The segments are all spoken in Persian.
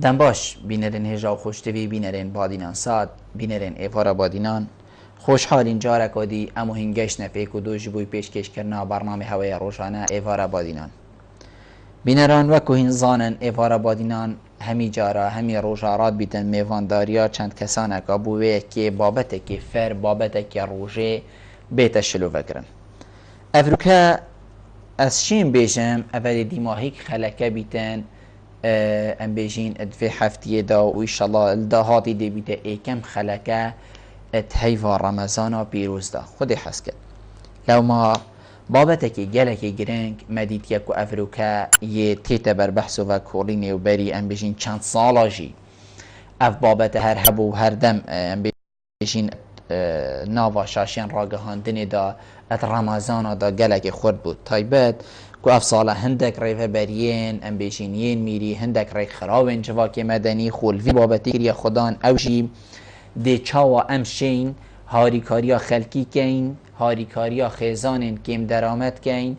دم باش بینرین هجا و خوشتوی بینرین بادینان ساد بینرین ایوارا بادینان خوشحالین جارک کدی امو هنگش نفیک و دو جبوی پیشکش کرنا برنامه هوای روشانه ایوارا بادینان بینران و کوهین زانن ایوارا بادینان همی جارا همی روژارات بیتن میوانداریا چند کسانک ابوه که بابته که فر بابته که روژه بیت شلو وگرن افروکا از شیم بیجم اول دیماهیک خلکه بیتن ام بیجین ادفه هفتیه دا و ایشالله الدهاتی دی بیته ایکم خلکه اتهیوا رمضان پیروز دا خودی حس کرد لو ما بابتکی گلکی گرنگ مدید یکو افروکا یه تیتا بر بحث و کولینی و بری ام بیجین چند سالا جی اف بابت هر هبو هر دم ام بیجین ناوا شاشین راگهاندنی دا ات رمضان دا گلکی خورد بود تایبت کو اف ساله هندک ریفه برین ام بیجین ین میری هندک ری خراوین جواکی مدنی خولوی بابتی کریا خدان اوشی دی چاوا امشین هاریکاریا خلکی کین هاریکاریا خیزانین کم درآمد کین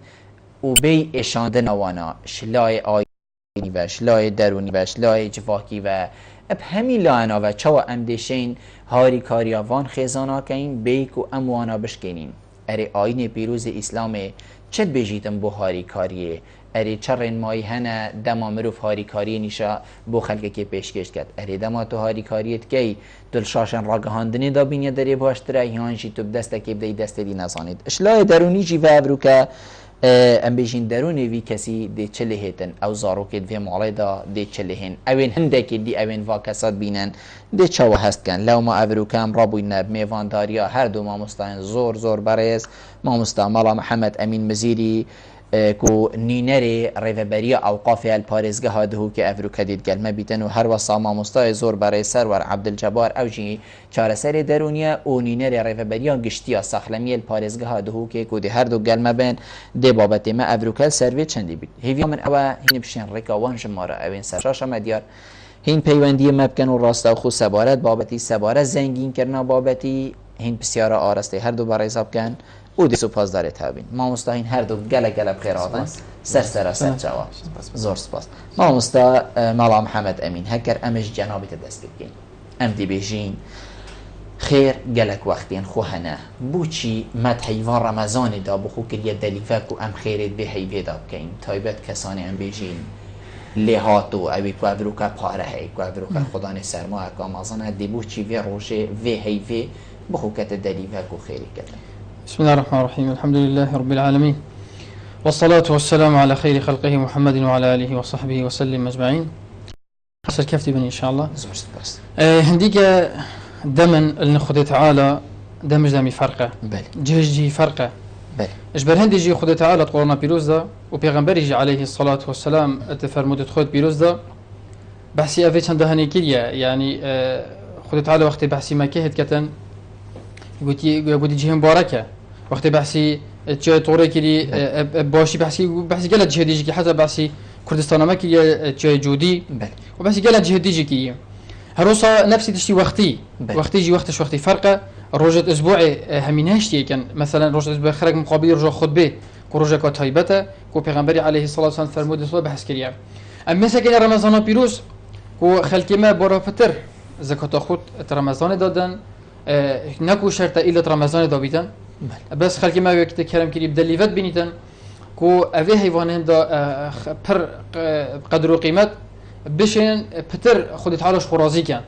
و بی اشانده نوانا شلای آینی و شلای درونی و شلای جواکی و اب همی لانا و چاوا امدشین هاریکاریا وان خیزانا کین بیک و اموانا بشکنین اره آین پیروز اسلام چد بجیتم بو هاریکاریه اره چرین مای هنه دما مروف هاریکاری نیشا بو خلقه که پیشکش کرد اره دما تو هاریکاریت کی دل شاشن راگهاندنی دا بینیه داری باشتره هیانشی تو دسته که بدهی دسته دی نزانید اشلای درونی جی و ابرو که ام بیشین درونی وی کسی دی چله هیتن او زاروکت وی مالی دا دی چله هین اوین هندکی دی اوین واکسات بینن دی چاو هست کن لو ما ابرو کم رابوی نب میوان داریا هر دو ما مستان زور برایز ما مستا مالا محمد امین مزیری کو نینری ریوبری اوقاف الپارزگه هادهو که افرو کدید گلمه بیتن و هر وصا ما مستای زور برای سرور عبدالجبار اوجی چهار سر درونیا و نینری ریوبری گشتیا سخلمی الپارزگه هادهو که کودی هر دو گلمه بین دی بابت ما افرو کل سروی چندی بید هیوی من اوه هین بشین ریکا وانج مارا اوین سرشاش مدیار هین پیوندی مبکن و راستا و خو سبارت بابتی سبارت زنگین کرنا بابتی هین بسیار آرسته هر دو برای حساب کن او دی سپاس داره تابین ما مستاهین هر دو گله بخیر آدن سر جواب زور سپاس ما مستا مالا محمد امین هکر امش جنابی تدست بکن ام دی بیجین خیر گلک وقتین خوهنه بوچی مد حیوان رمضان دا بخو کریه دلیفک و ام خیرت به حیوه دا بکن تایبت کسانی ام بیجین لهاتو اوی کو افروکا پاره هی کو افروکا خدان سرما اکا مازانه دی بوچی وی روشه وی حیوه بخو کت دلیفک و خیری کتن بسم الله الرحمن الرحيم الحمد لله رب العالمين والصلاة والسلام على خير خلقه محمد وعلى آله وصحبه وسلم أجمعين حسر كفتي بني إن شاء الله هنديك دمن النخدي تعالى دمج دمي فرقه جهجي فرقه اجبر هندي جي خدي تعالى قرنا بيروز دا وبيغمبري عليه الصلاة والسلام اتفرمود خد بيروز دا بحسي أفيت هندهاني كيليا يعني خدي تعالى وقت بحسي ما كهت كتن قلتي جهه مباركه وقت بحثي جهه طوري كلي باشي بحثي قالت جهه ديجي حتى بحثي كردستان ما كلي جهه جودي وبحثي قالت جهه ديجي كي هروسا نفسي تشتي وقتي جي وقتش وقتي فرقه روجة اسبوعي همينهشتي كان مثلا روجة اسبوع خرج مقابل رجع خطبه كروجة كتايبته كو پیغمبري عليه الصلاه والسلام فرمود صلاه بحث كريا اما مثلا رمضان بيروز كو خلكي ما برا فطر زكاه خود رمضان دادن نكو شرط إلا رمضان دابيتن بس خلقي ما وقت كلام كريم دليفت بنيتن كو أبي حيوانهم دا بر قدر وقيمة بشين بتر خدت حالش خرازي كان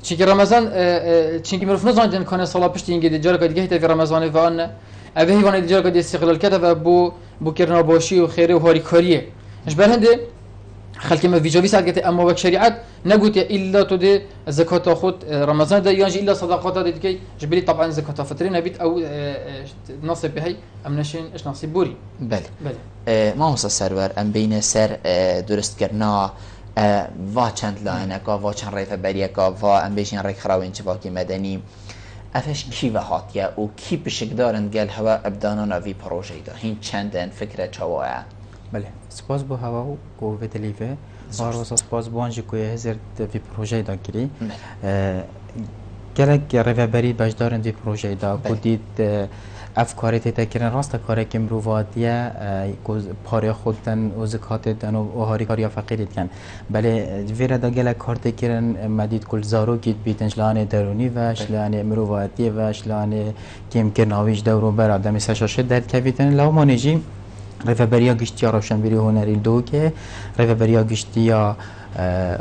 چونك رمضان چونك مرف نزان كان صلاة بشتي إنجي دجار قد جهت في رمضان فان أبي حيوان دجار قد استقلال كتب بو كرنا باشي وخيره وهاري كاريه إيش بالهندي خلقي ما فيجوي ساعات أما وقت شريعة نقول إلا تودي زكاة خود رمضان ده يانجي إلا صدقات ده كي جبلي طبعا زكاة فطرين بيت أو نصيب بهاي أمنشين إيش نصيب بوري بله ما هو سرور أم بين سر درست كرنا وا چند لاینکا وا چند ریف بریکا وا ام بیشین ریک خراوین چواکی مدنی افش کی و هاتیه و کی بشکدارن گل هوا ابدانان اوی پروژه دا هین چندن فکر چواه بله سپاس بو هوا و ودلیفه باروس سپاس بو انجی کوی هزار وی پروژه دا گیری گلک ریف بری بجدارن وی پروژه دا کدید افکاری تکرن راست کاری که مرواتیه پاره خودتن و زکاتتن و هاری کاری فقیرت کن بله ویرا دا گله کارت کرن مدید کل زارو کیت بیتن شلان درونی و شلان مرواتی و شلان کم که ناویج دورو برا دمی سشاشه درد کبیتن لو ما نجی رفبریا گشتیا روشنبری هنری دو که رفبریا گشتیا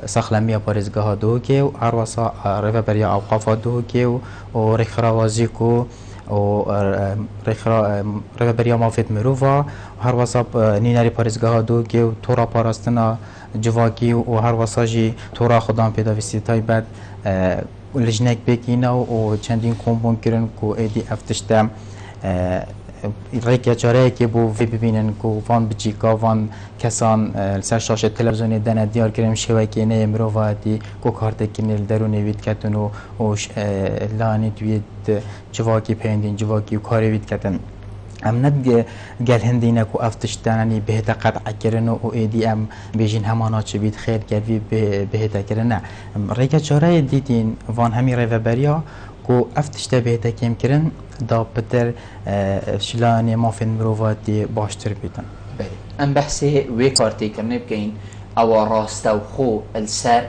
سخلمیا پارزگاه دو که و عروسا رفبریا اوقافا دو که و رخراوازی کو و رفبریا مافت مروفا هر وسط نیناری پارزگاه دو که و تورا پاراستنا جواکی و هر وسط جی تورا خدام پیدا وسیتای بعد لجنک بکینا و چندین کمپون کرن کو ایدی افتشتم ریک چاره که بو وی ببینن کو وان بچیکا وان کسان سر شاشه تلویزیونی دن دیار کریم شوی که نه مروادی کو کارت کنل درون وید کتن و لانی دوید جواکی پیندین جواکی و کاری وید کتن ام ند گل هندینه کو افتشتنی بهت قطع کردن و ایدی ام بیجین همانا چه بید خیر گوی بهت کردن نه ریک چاره دیدین وان همی رفبریا کو افتشته بهت کم کردن دا بتر شلانی مافین مروواتی باشتر بیتن. بله. ام بحثی وی کارتی کرنه بکین او راسته و خو السر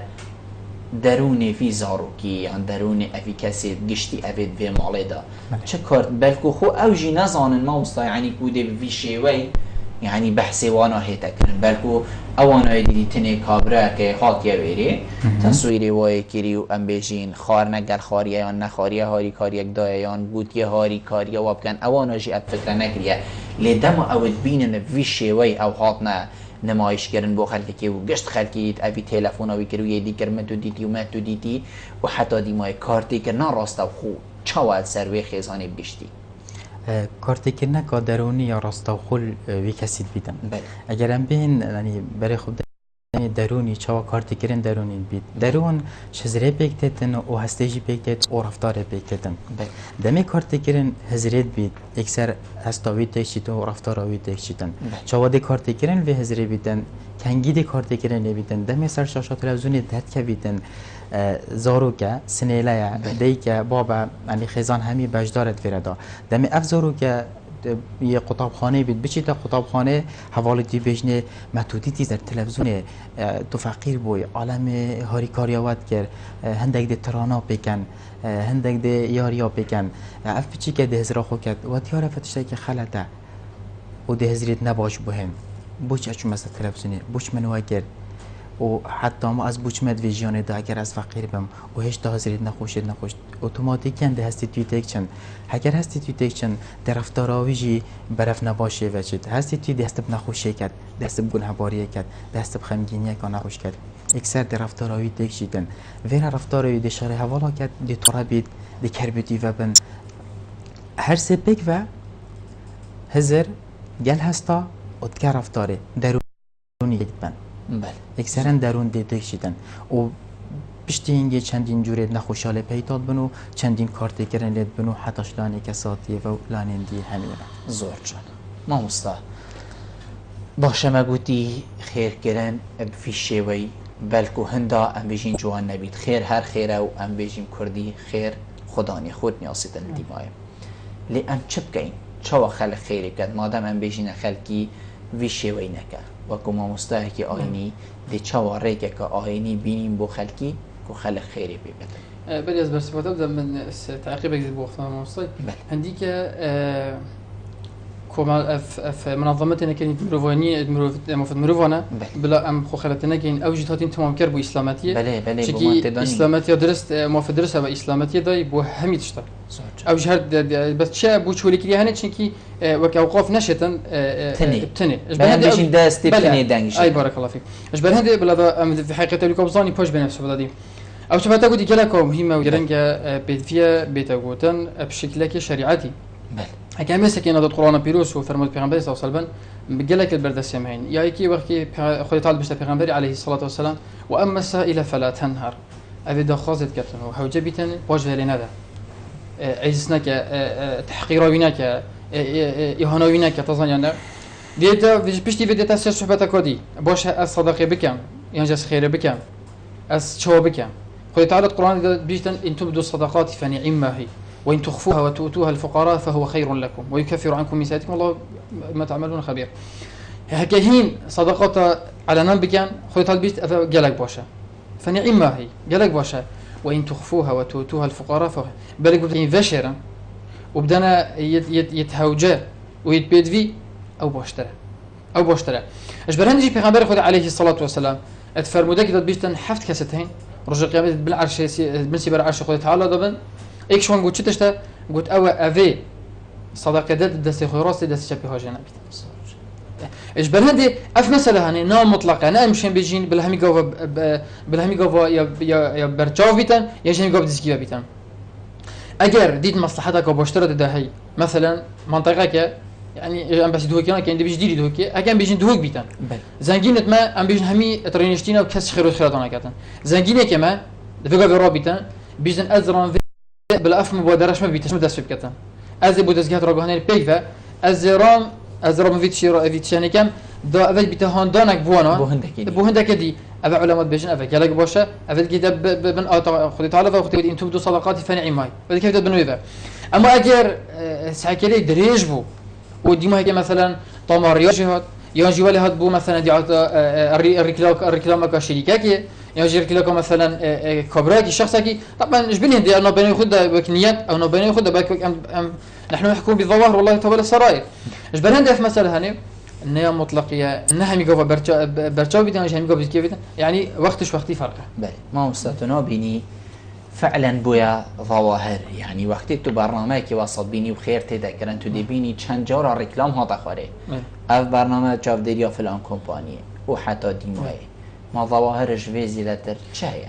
درونی فی زاروکی یا درونی افی کسی گشتی افید وی مالی دا چه کارت بلکو خو او جی نزانن ما وستا یعنی کوده بی شیوی يعني بحثي وانا هي تكرن بلكو اوانا يدي تني كابرا كي خاطيا ويري تصويري واي كيريو ام بيجين خار نقل خاريا يان نخاريا هاري كاريك دايان بوتيا هاري كاريا وابكن اوانا جي افكر نكريا لدم او بينن في شيوي او هاتنا نمایش کردن با خلکی که و گشت خلکیت اوی تلفن اوی کرو یه دیگر من تو دیتی و من تو دیتی و حتی دیمای کارتی که نراسته و خو چاوال سروی خیزانی بیشتی کارتی که نکا درونی یا راسته و خل وی کسید بیدن بله. اگر هم بین برای خود درونی چاوا کارتی کردن درونی بید درون شزره بکتتن و هستیجی بکتت و رفتار بکتتن دمی کارتی کردن هزریت بید اکثر هستاوی تکشیدن و رفتاراوی تکشیدن چاوا دی کارتی کردن و هزری بیدن کنگی دی کارتی کردن بیدن دمی سر شاشات تلویزیونی دهت که بیدن زاروکه سنیله دی که بابا یعنی خزان همی بجدارت وردا دمی اف زاروکه یه قطابخانه بید بچی تا قطابخانه حوالی بجنه متودیتی در تلویزیون تو فقیر بوی عالم هاری کاریاوات کرد هندک ده ترانا بکن هندک ده یاریا بکن اف بچی که ده هزرا خو کرد و دیاره فتشته که خلطه و ده هزریت نباش بهم بوچ اچو مثل تلویزیونه بوچ منوه کرد و حتی ما از بوچ مد ویژیانه دا اگر از فقیر بم و هیچ تا هزریت نخوشید نخوشت اتوماتیکن ده هستی توی تکچن اگر هستی توی تکچن در رفتاراویجی برف نباشه وچید هستی توی دست نخوشه کرد دست گناه باریه کرد دست خمگینیه که نخوش کرد اکثر در رفتاراوی تکشیدن ویرا رفتاراوی ده شاره حوالا کرد ده ترابید ده کربیتی و بن هر سپک و هزر گل هستا اتکر رفتاره درونی بن بله اکثرا درون دیده کشیدن و پشت اینگه چندین جوره نخوشحاله پیداد بنو چندین کارتی کرن لید بنو حتاش لانه کساتی و لانه دی همینه زور جان ما مستا باشه مگوتی خیر کرن بفی شوی بلکو هندا ام بیجین جوان نبید خیر هر خیره و ام بیجیم کردی خیر خدانی خود نیاسی دن دیمایم لی ام چه بگین چوا خلق خیری کد مادم ام بیجین خلقی وی شوی نکه وکو ما مستاهی که آینی دی چواره که آینی بینیم بو خلکی که خلق خیری بیبتن بلی از برسپاتا بدم من تعقیب اگزید بو اختنا مستای هندی که كما اف منظمتنا كانت مروفاني مفد مروفانا بلا ام خو خلتنا كاين اوجد هاتين تمام كربو اسلاماتيه بله بو اسلاماتيه درست مفد درس با اسلاماتيه داي بو همي تشتا اوج هر بس شا بو شولي كلي هنا تشكي وك اوقاف نشتن تني بل بيجين داستي تني دانش اي بارك الله فيك اش بل هندي بلا في حقيقه لكم بزاني بوش بنفس بدي او شفتا قد كلاكو مهمه ورنجا بيتفيا بيتاغوتن بشكل شريعتي اگر مثل که این عدد قرآن پیروز و فرمود پیغمبر صلی الله علیه و سلم بگله که بردست همین یا یکی وقتی خود تعالی بشت پیغمبر علیه الصلاة و السلام و اما سائل فلا تنهر اوی دخوازت کردن و حوجه بیتن باش ولی نده عیزس نکه تحقیراوی نکه اهاناوی نکه تظن نه دیتا پشتی دیتا سر صحبت کردی باش از صدقه بکم یعنی از خیره بکم از چوا بکم خود تعالی قرآن بیشتن ان تبدو الصدقات فنعما هي وإن تخفوها وتؤتوها الفقراء فهو خير لكم ويكفر عنكم من سيئاتكم والله ما تعملون خبير. هكهين صدقات على نام بكان خذت البيت جالك باشا فنعم ما هي جالك باشا. وإن تخفوها وتؤتوها الفقراء بالك بدين فشرا وبدنا يتهوجا ويتبيدفي أو باشترى أجبر هندي بيغمبر خد عليه الصلاة والسلام اتفرمودك داد بيشتن حفت كاستين رجع قيامت بالعرش بنسي بالعرش خد تعالى دبن ايك شوان قلت شتشتا قلت أوا أفي صدقة داد دستي خراس دستي شبه هاجنا اجبر هندي اف مسألة هني نوع مطلقة أنا مشين بيجين بالهمي قوة يا برجاو بيتن يا جين قوة ديسكيا بيتن اگر دید مصلحتك وباشترى ده هي مثلا منطقه يعني ام بس دوكينا كان بيجي ديري دوكي اگر بيجين دوك بيتن زنگينت ما ام بيجن همي ترينشتينا وكاس خير خيراتنا كاتن زنگينه كما دفقا برابطن بيجن ازران بالاف مبادرش ما بيتش مدسب كاتن از بودزگات راگهانه بيگوا ازرام فيتشاني كم دا اول بيتهان دانك بو هندك دي أبا علماء بيجن أبا قالك باشا أبا كتاب بن خدي تعالى فخدي ودي أنتم بدو صدقاتي فنعي ماي بدي كيف تبنوا إذا أما أجر سعكلي دريج بو ودي ما هي مثلا طمار يجي ولا هاد بو مثلا دي الركلام كشركة يجي الركلام مثلا كبراكي شخصكي طبعا إيش بني دي أنا بني خد بكنيات أو بني خد بك نحن نحكم بالظواهر والله تبارك السرائر إيش بني في مسألة هني النية مطلقية إنها ميقوفا برشاو بيتنا وش ميقوفا كيف بيتنا يعني وقتي فرقه. بله ما مستثنى بيني فعلا بويا ظواهر يعني وقت تو برنامج كي وصل بيني وخير تذكر أنتو دي بيني چند جارة ريكلام هذا خاري. أف برنامج جاف ديريا فلان كومباني وحتى دينوي ما ظواهرش في زيادة شهية.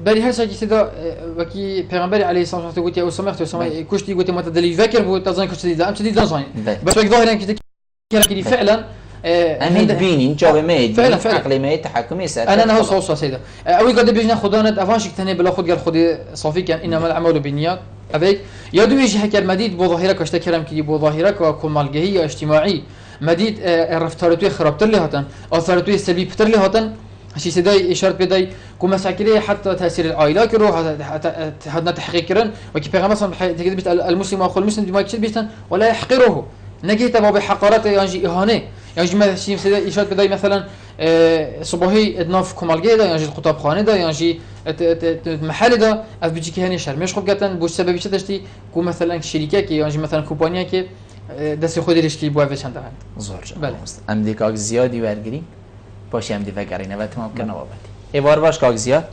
بري هالشيء كده وكي پیغمبر عليه الصلاة والسلام قلت يا أسامة كشتي قلت ما تدلي فكر بو تزين كشتي ده أم تدي دانزين. بس وقت ظاهر إنك كذي فعلا أمين بيني جاب ميد فعلا عقلي ميد تحكمي سات أنا هو صوص سيدا أوي قد بيجنا خدانة أفانشك تاني بلا خد قال خدي صافي كان إنما العمل بالنيات أبيك يدو يجي حكي المديد بظاهرة كشتا كلام كي بظاهرة ككل مالجهية اجتماعي مديد رفتارتوي خرابتر لي هاتن أثرتوي سلبي بتر لي هاتن هشي سداي إشارة بداي كمساكلي حتى تأثير العائلة كرو هذا تحقيق كرن وكي بيغمر مثلا تجد بيت المسلم أخو المسلم ما يكسب بيتن ولا يحقره نجيت باب حقارات يعني إهانة يعني ما شيء سداي إشارة بداي مثلا صباحي ادناف كمالجي ده يعني الخطاب خانه ده يعني محل ده أف بيجي كهني شر مش خب جاتن بوش سبب إيش تشتي كو مثلا شركة كي يعني مثلا كومبانيا كي دست خودی رشکی بوده وشان دهند. زورج. بله. ام دی کاغ زیادی ورگیری. باشه ام دی فکرینه و تمام کنه وابدی. ایوار باش کاغ زیاد.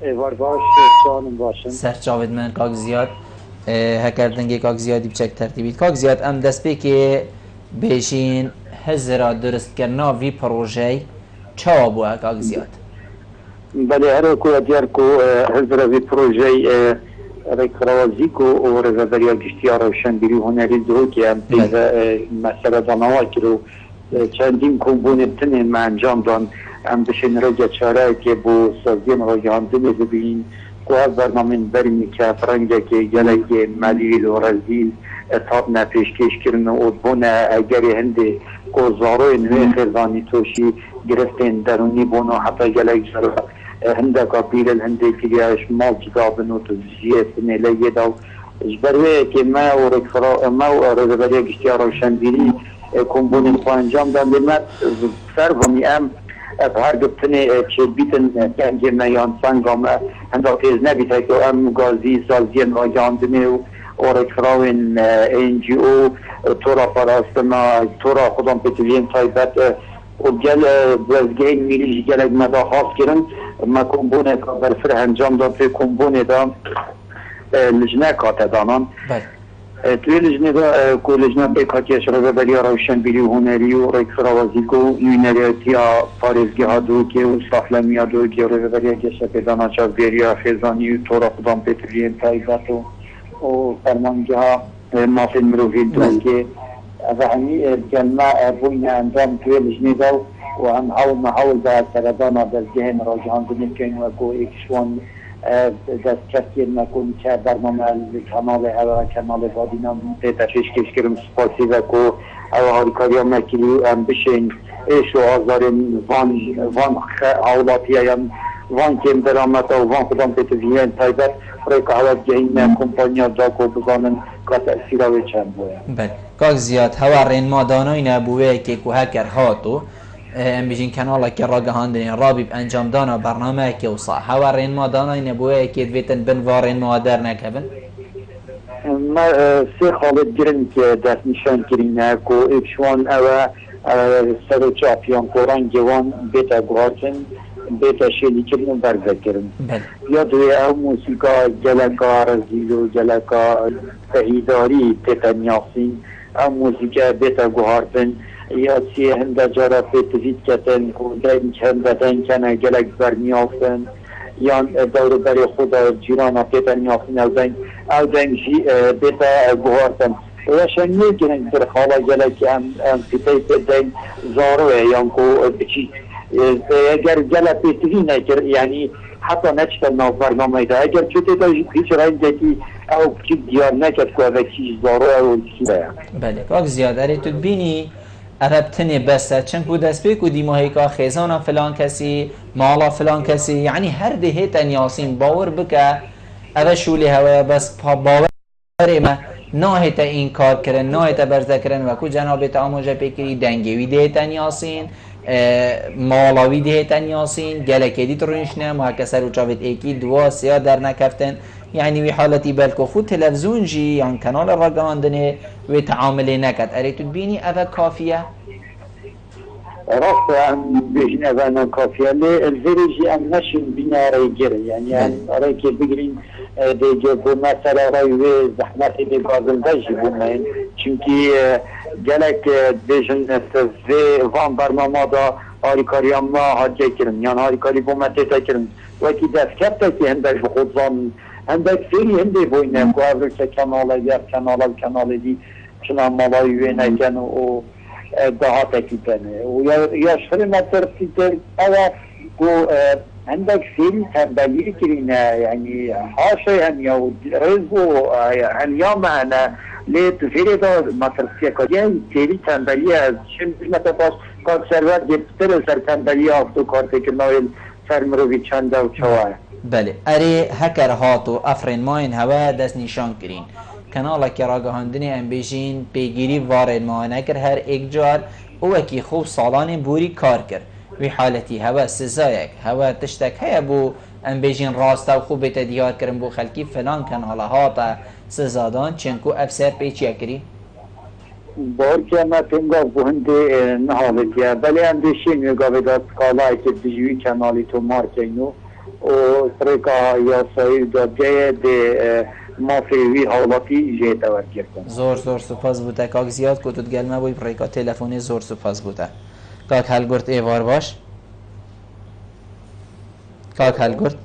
ایوار باش سالم باشن. سر جاوید من کاغ زیاد. هکردنگی کاغ زیادی بچک ترتیبید. کاغ زیاد ام دست به که بهشین هزار درست کردن وی پروژه چه بوده کاغ زیاد. بله هر کو دیار کو هزار وی پروژه رکروازیکو و رزبریا گشتیار و شنبیری هنری دو که ام پیز مسئله دانوا کرو چندین کمبونتن ما انجام دان ام بشین رجا چاره که بو سازین راجعان دنی ببین که از برنامه برمی که فرنگه که گلگ ملیل و رزیل اتاب نپیشکش کرن و بونه اگری هنده که زاروی نوی خیزانی توشی گرفتین درونی بونه حتی گلگ جرا هنده کابیل هنده که مال جدابن و تزیه سنیله داو جبروه که ما و رزبریا گشتیار و شنبیری کمبونی خو انجام دادم من سر و ام هر گفتنی چه بیتن کنج میان سنگام هنده تیز نبیده که ام گازی سازین و جاندنی و اورکراوین NGO تورا پاراستما تورا خودم پتوین تایبت و گل بزگین میلیش گلگ مدا خاص کرن ما کمبونه که برفر انجام داد توی کمبونه دا لجنه کاته دانان توی لجنه دا که لجنه بیکاتی شرابه بلی روشنبیری و هنری و رکسراوازی که یونریتی ها پارزگی ها دو که و سافلمی ها دو که رابه بلی گشه پیدانا چاو بیری ها خیزانی و تورا خودم پتوین تایبت و فرمانگی ها مافین مروفی دو که و همی جلمه بوین انجام توی لجنه دا و هم حاول به سردانا دزگه مراجعان دنیم که اینو اکو ایکشوان دست کسی نکن که برنامه کانال هوا کانال بادینا تشویش کش کرم سپاسی و کو هوا هاریکاریا مکیلی بشین ایش و آزار وان حالاتی هم وان كم درامات او وان خدام تتوین تایبت فرق حالت جهین کمپانیا داکو بزانن که تأثیره چند بوده. بله کاک زیاد هوا رین ما دانای نبوه که که هکر هاتو ام بیشین کانالا که را گهاندن رابی انجام دانا برنامه که وصا هوا رین ما دانای نبوه که دویتن بن وارن ما در نکبن ما سه خالد گرن که دست نشان کرینه که اکشوان او سر چاپیان قرآن جوان بیتا گوهاتن بیتا شیلی کرن و برزه کرن یا دوی او موسیقا جلکا رزیلو جلکا تهیداری تیتا نیاسین او موسیقا بیتا گوهاتن یا سی هنده جارا پیتوید کتن و دین هنده دین کنه جلک برنیافتن یا دور بری خدا جیرانا پیتا نیافتن او دین جی بیتا گوهاتن و شنیه کنن در خالا جلک هم پیتا دین زاروه یا کو بچی اگر جلک پیتوی نکر یعنی حتی نچتن ناو برنامه ده اگر چوتی تا هیچ رای دیتی او چی دیار نکد که او چیز زاروه او چی ده بله کاک زیاده تو بینی اربتنی بسته چند کو دست بی کو دیماهی که خیزانا فلان کسی مالا فلان کسی یعنی هر دهه تنیاسین باور بکه اوه شولی هوا بس باور ما ناهی تا این کار کرن ناهی تا برزه کرن و کو جنابی تا آموزه پیکری دنگوی ده تنیاسین مالاوی ده تنیاسین گلکه دی ترونشنه محکسه رو چاوید ایکی دوا سیا در نکفتن یعنی وی حالتی بلکو خود تلفزیون جی یا کانال را گاندنه و تعامل نکد اری تو بینی اوه کافیه؟ راست هم بيجين أبانا كافية الفيريجي أم نشن بنا ريجر يعني رأي كي بيجرين ديجو مثلا رأي زحمة اللي قابل ديجو من چونكي جالك بيجن في فان برنامه دا هاريكاري ما هاجي كرن يعني هاريكاري بومتي تكرن وكي دفكتك هندك بخوضان هندك فيري هندي بوينة قابل كنال يا كنال دي شنا مالاي وينه كانوا daha tekibene. Yaşları matematikler ama bu عندك فيلم تنبلي كرينا يعني حاشا يعني رزقو يعني يوم أنا ليه تفيري ده matematik يعني تيري تنبلي şimdi مثلا konservat getirir ser tembeli afto kartı ki Noel Fermerovic çanda uçağı. بله اری هکر هاتو افرین ماین هوا دست نشان کرین کانالا که را گهاندنی ام بیشین پیگیری وارد ماهانه کر هر ایک جار او اکی خوب سالان بوری کار کر وی حالتی هوا سزایک هوا تشتک هیا بو ام بیشین راستا و خوب دیار کرن بو خلکی فلان کانالا هاتا سزادان چنکو افسر پیچیا کری بارکه ما تنگاه بهنده نهالتیه بله اندیشین میگاوه داد کالایی که دیجوی کانالی تو مارکنو و طریقه یاسایی دادگه ده مافیوی حالاتی جیتا ورگیر کن زور سپاس بوده کاک زیاد کتود گلمه بوی پریکا تلفونی زور سپاس بوده کاک هل گرد ایوار باش کاک هل گرد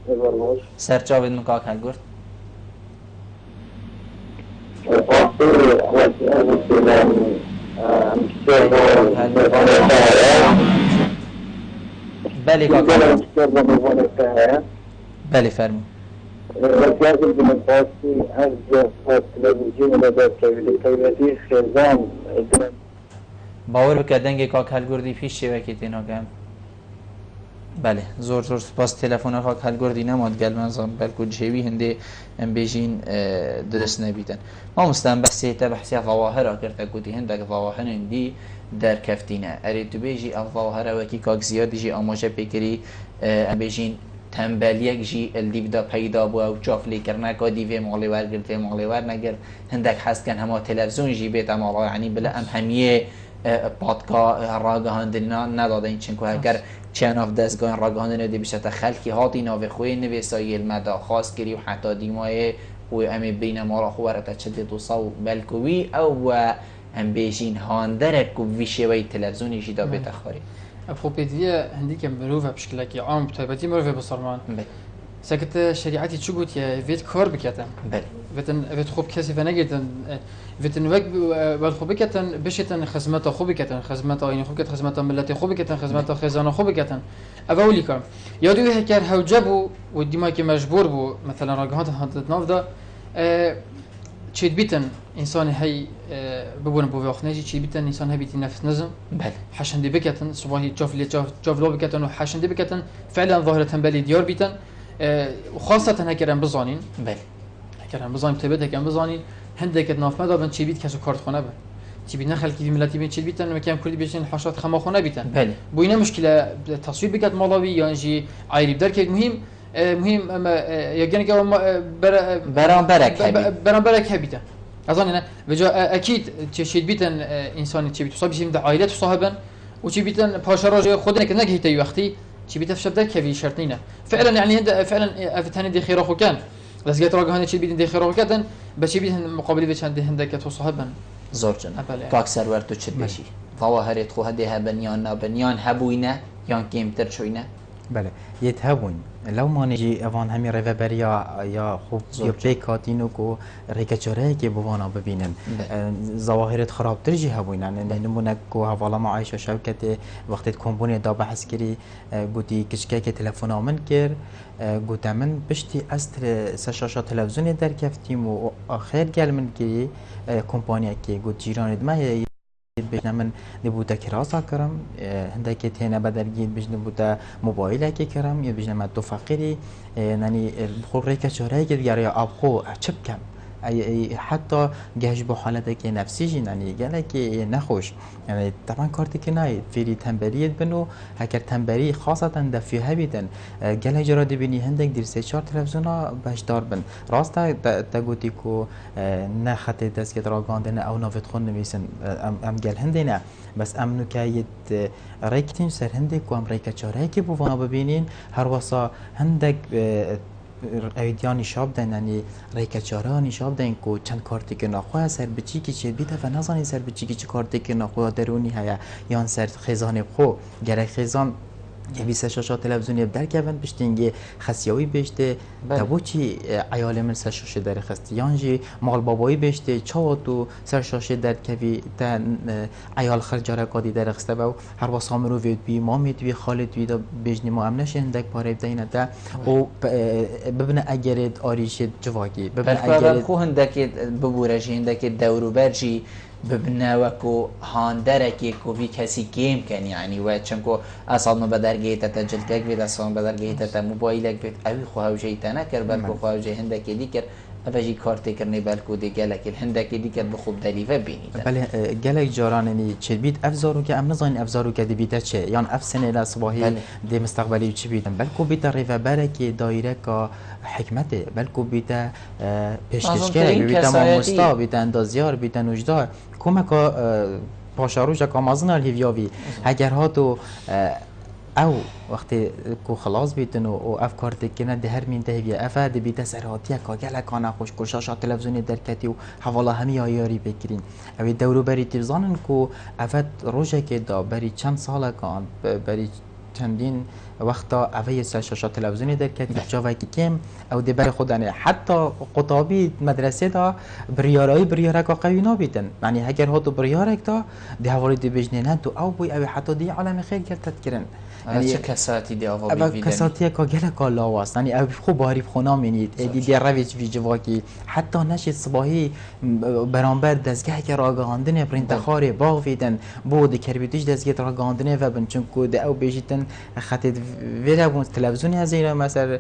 ایوار باش سرچاوید من کاک هل گرد بله کاک بله فرمون لازم بنقاسي از تلفزيون لدى كيفتي خزان باور بکردن کاک هل گردی پیش شبکه تینا گم بله زور سپاس تلفن کاک هل گردی نماد گل منظام بلکو جهوی هنده ام بیجین درست نبیدن ما مستن بحثی تا بحثی ظواهر کرده کتی هنده ظواهر هندی در کفتینه اری تو بیجی الظواهر وکی کاک زیاد جی آماجه پیکری ام بیجین تنبلیک جی الدیو دا پیدا بو او چافلی کرنا که دیوی مالی ور گرد مالی ور نگر هندک هست کن همه تلفزیون جی بیت مالا یعنی بلا ام همیه پادکا راگهاندن ندادن چنکو اگر چند اف دستگاه راگهاندن دی بشه خلکی هاتی ناوی خوی نویسایی المدا خاص کری و حتی دیمای و امی بین مالا خوارت چدی تو صو بلکوی او هم بیشین هاندرک و ویشوی تلفزیونی جی دا بیت خاری أبخوبيدية هنديك مروفة بشكل كي عام بتايبتي مروفة بصرمان. بله. سكت شريعتي شو قلت يا فيت كور بكتن. بله. فيت خوب كسي فنجتن فيت نوك بالخوب كتن بشتن خدمته خوب كتن خدمته يعني خوب كتن خدمته ملتي خوب كتن خدمته خزانة خوب كتن. أقولي كم يادو هكر هوجبو والدماغ مجبور بو مثلا رجعات هانت نافدا تشيد بيتن انسان هي ببون بو وقتنجي تشيد بيتن انسان هي بيتي نفس نظم بله حشن دي بكتن صباحي جوف لو بكتن وحشن دي بكتن فعلا ظاهره تنبلي ديار بيتن وخاصه هكرن بزانين بله هكرن بزانين تبت هكرن بزانين هندك ناف مدا بن تشيد بيت كسو كارت خونه به تبي نخل كي ملتي بين تشيد بيتن مكان كردي بيشن حشات خما خونه بيتن بله بوينه مشكله تصوير بكت مالاوي يعني عيري بدرك مهم اما يجينا جو برامبرك هبيتا اظن انا بجا اكيد تشيد بيتن انسان تشي بيتصاب بشيء عائلات صاحبا وتشي بيتن باشراج خدنا كنا هيتي وقتي تشي بيت في شبدك كفي شرطينا فعلا يعني هذا فعلا افتاني دي خير اخو كان بس قالت راجع هنا تشي بيتن دي خير اخو كان بشي بيتن مقابل بيش عندك صاحبا زور جن كاك سرور تو چه بشي ظواهرت خو هدي هبنيان بنيان هبوينه يان كيمتر شوينه بله يتهبون لو ما نجي اوان همي ريفابريا يا خوب يا بيكاتينو كو ريكاتشوري كي بوانا ببينن ظواهرت خراب ترجي هبوين يعني نمونه كو حوالا مع عائشه شوكتي وقت كومبوني دا بحث كري قوتي كشكاك تليفون من كر قوت من بشتي استر سشاشه تلفزيون در كفتيم و اخر قال من كي كومبانيا كي قوت جيران ما بجنا من نبوتا كراسة كرم هندك تهنا بدل جيد بجنا نبوتا موبايل كي كرم يا بجنا ما تفقري يعني الخور ريكا شهري كي يا أبخو أشب كم أي حتى جهش بحالتك نفسي يعني قالك نخوش يعني طبعا كارتك ناي في تنبريت بنو هكر تنبري خاصة دفيها بيدن قالك جراد بني هندك دير سيشار تلفزيونا باش دار بن راستا تقولي كو نخت دست كده راجاندنا أو نافت خون نميسن أم قال هندنا بس أم نكايد ريكتين سر هندك وأمريكا شهري كي بوانا ببينين هر وصا هندك ایدیانی شاب دن یعنی ریکچارانی شاب دن کو چند کارتی که نخواه سر بچی که چه بیته و نزانی سر بچی که چه کارتی که نخواه درونی هیا یان سر خیزان خو گره خیزان یه بیسه شاشا تلویزیونی بدر کردن بشتینگی خسیاوی بشته تبو چی عیال من سر شاشه در خست یانجی مال بابایی بشته چاو تو سر شاشه در کوی تا عیال خرجاره کادی در خسته و هر واسه رو وید بی مامید بی خالد بی دا بجنی ما امنش هندک پاره بدینه تا او ببینه اگرید آریش جواگی ببینه اگرید خو هندک ببورجی هندک دورو برجی ببنه وكو هاندركي كو في كسي جيم كان يعني وچنكو اصلا ما بدر جيتا تجلكك بيت اصلا بدر جيتا موبايلك بيت اوي خو هوجي تانا كر بالكو خو هوجي هندك ديكر افجي كارتي كرني بالكو دي قالك الهندك ديكر بخوب دليفه بيني بله قالك جارانني چه بيت افزارو که ام نزان افزارو که دي بيت چه يعني اف سنه لا صباحي دي مستقبلي چه بيت بالكو بيت ريفا بركي دايره کا حکمته بلکو بیت پیشکشگر بیت ماموستا بیت اندازیار بیت نوجدار کمک پاشاروش کامازن الهیویاوی اگر ها تو او وقتی کو خلاص بیتن و افکار تکنه ده هر مين تهوی افاد بیت سراتیه کا گله کانا خوش کوشش تلویزیون درکتی و حوالا همی یاری بکرین اوی دورو بری تیزانن کو افاد روزه که دا بری چند سال کان بری چندین وقتا اوی شاشه تلویزیونی در کتی جاوی که کم او دی بر خودانه حتی قطابی مدرسه دا بریاره که قوی نابیدن یعنی اگر ها تو بریاره که دی حوالی دی بجنینن تو او بوی اوی حتی دی عالم خیلی کرد کرن یعنی چه کساتی دی آوا بیدن کساتی که گله کالا واست یعنی او خوب باری خونه مینید دی دی رویج وی جواکی حتی نشید صباحی برانبر دستگاه که راگاندن پرینتخار باغ ویدن بود کربیتش دستگاه راگاندن و بن چون کود او بیشتن خطت ویرا بون تلویزیونی از اینا مثلا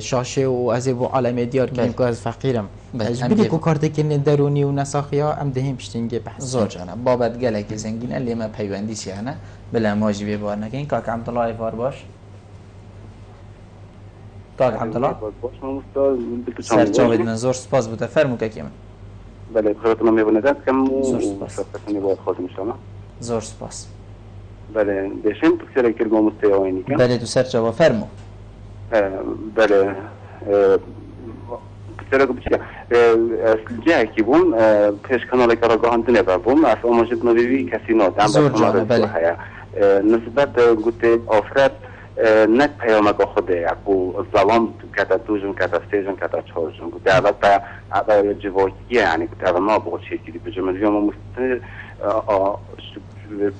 شاشه و از بو عالم دیار که از فقیرم اجبری کو کارت که درونی و نساخیا ام دهیم پشتینگه بحث زور جانا بابت گله که زنگین اللي ما پیوندی سیانه بلا ماجی بیبار نکن کاک عبدالله ایفار باش کاک عبدالله سر چاوید من زور سپاس بوده فرمو که من بله بخیرتون هم میبوندد کم زور سپاس باید خواهد میشم زور سپاس بله دشم تکسر کلمه مستیاوینی کن بله تو سر چاوا فرمو بله تکسر که بچه جه کی بوم پیش کانال که را گاهندنه بوم از آماجد نویوی کسی نات زور جانه بله نسبت گوته آفرد نک پیامک خوده اکو زلام کتا دوجم کتا سیجم کتا چهارجم گوته اول تا اول جواکیه یعنی گوته اول ما بخود شکلی بجمعی ما مستن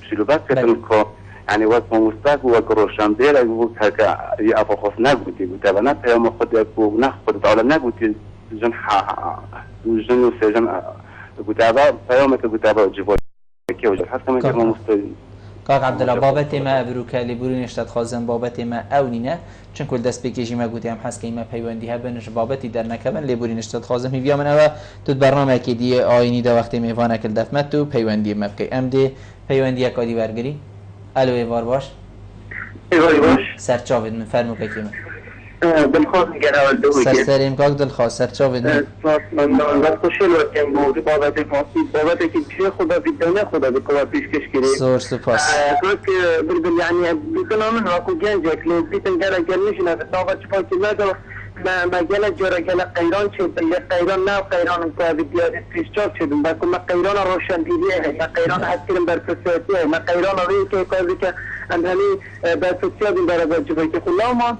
شلوبت کتن که یعنی وقت ما مستق و کروشم دیر اگه بود که یه افاقاف نگوتی گوته و نه پیام خود اکو نه خودت آلا نگوتی جن جن وسجن كتابة فيوم كتابة جبوا كي وجه حتى ما كنا مستوي کاک عبدالله بابت ما بروکه لیبورین اشتاد خوازن بابت ما او نینه چون کل دست بکیجی ما گوتیم هست که ما پیوندی ها بنش بابتی در نکبن لیبورین اشتاد خوازن میبیا من او تو برنامه که دی آینی دا وقتی میوانه کل دفمت تو پیوندی ما بکی ام دی پیوندی کادی برگری الو ایوار باش سرچاوید من فرمو که کیمه دلخواست میگن اول دو سرسریم کاک دلخواست سرچاوید من خوشحال وقتیم موضوع بابت فاسی بابت که چه خدا بدونه خدا به کار پیشکش کنه زور سپاس که بلبل يعني بتنامن راكو جنجك لو بيتن جالا جنشنا بتناوبة شفاك ماذا ما جالا جورا جالا قيران شد اللي قيران نا قيران كابديات استشار شد باكو ما قيران روشن ديليه ما قيران حتكلم برفسياتيه ما قيران ريكي كذلك أنهني برفسيات برابر شفاك كلهم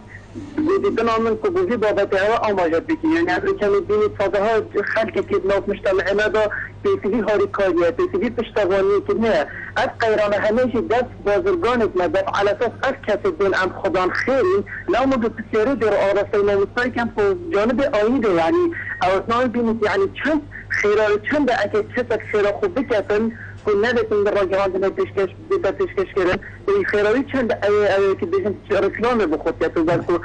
بتنامن كبوزي بابتها أو ما جد بكي يعني عبر كم الدين فضها خلق كده ناس مجتمعنا ده بيسوي هاري كاريا بيسوي بشتغلني كده از قیران همیشه دست بازرگانت مدد على اساس از کسی دین ام خدان خیری لو مدد بسیاری در آرسته نمستای کم تو جانب آینده یعنی اوتنای بینید یعنی چند خیرار چند اگه کسک خیرا خوب بکتن کن ندتون در راجعان دنیا پیشکش کردن این خیراری چند که دیشن رکلام بخود که تو برکو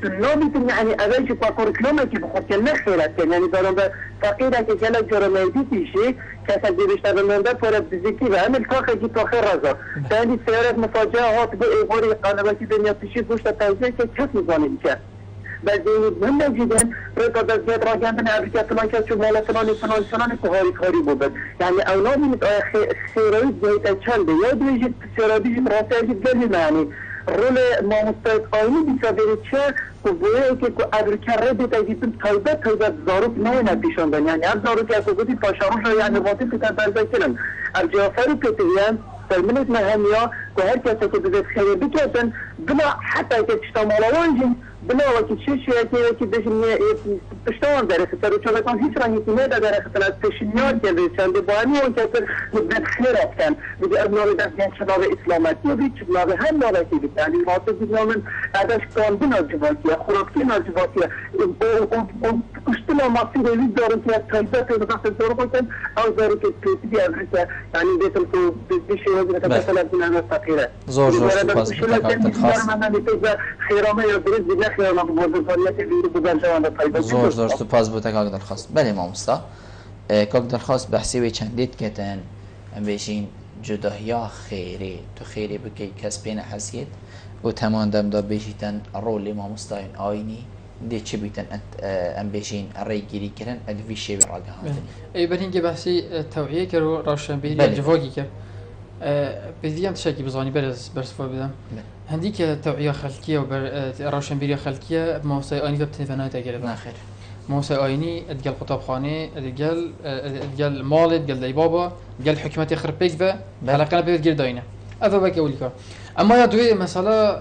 تو نابیتون یعنی اولی پاکو رکلامه که بخود که نخیرت کن یعنی دارم به فقیره که جلو جرمایتی پیشه کسک دیشتر بمنده پورد بزیکی و همین کاخه که تاخیر رازا تانی سیارت مفاجعه هات به ایواری قانواتی دنیا پیشی گوشت تنزیه که کس میزانه میکرد بعد مهم جدا رقد از زیاد راجعان بنا امریکا فلان کس چون مالا فلان کاری بود یعنی اولادی میت خیرایی زیاد چنده یا دویجید سیارابیجید راسته گلی معنی رول مامستایت آینی بیسابری چه که که امریکا رده تاییدون تایبت زاروک نه نپیشاندن یعنی از زاروک از بودی پاشاروش را یعنی واتی پیتر برزاکلن از جعفر پیتریان سلمنت مهمیا که هر کسی که بزید خیلی بکتن بلا حتی که تشتامالوانجین بلا وکی چیشی که بشن پشتوان داره سر چون کن هیچ رنگی که داره خطر از پشنیار کرده چند بانی اون کسر مدت خیرات کن بودی از نوع دست یعنی شناب اسلامتی و بید شناب هم نوعی بید یعنی واسه بید نامن ادش کاندون الجواکیه خوراکی الجواکیه اشتلا ماسی روید دارن که از تایبت و بخص دارو باشن او دارو که پیتی امریکا یعنی دیتم که بشی وزیر تبصل از دینه فقیره زور سپاس زور سپاس بوده کاک درخواست بله مامستا کاک درخواست بحثی و چندید کتن ام بیشین جداهیا خیری تو خیری بکی کس بین حسید و تمام دم دا بیشیتن رول مامستاین آینی دی چی بیتن ام بیشین ری گیری کردن ادوی شیوی راگه هاتنی ای بر اینکه بحثی توعیه کرد و راشن بهی جواگی کرد بدیم تشکی بزانی برسفور بدم هندی که توعیه خلقیه و راشن بیری خلقیه موسای آینی وب تنفنای تاگیره نخیر موسای آینی ادگل قطابخانه ادگل مال ادگل دیبابا ادگل حکمت خرپیک و حلقه بید گیر داینه افا باکی اولی که اما یا دوی مثلا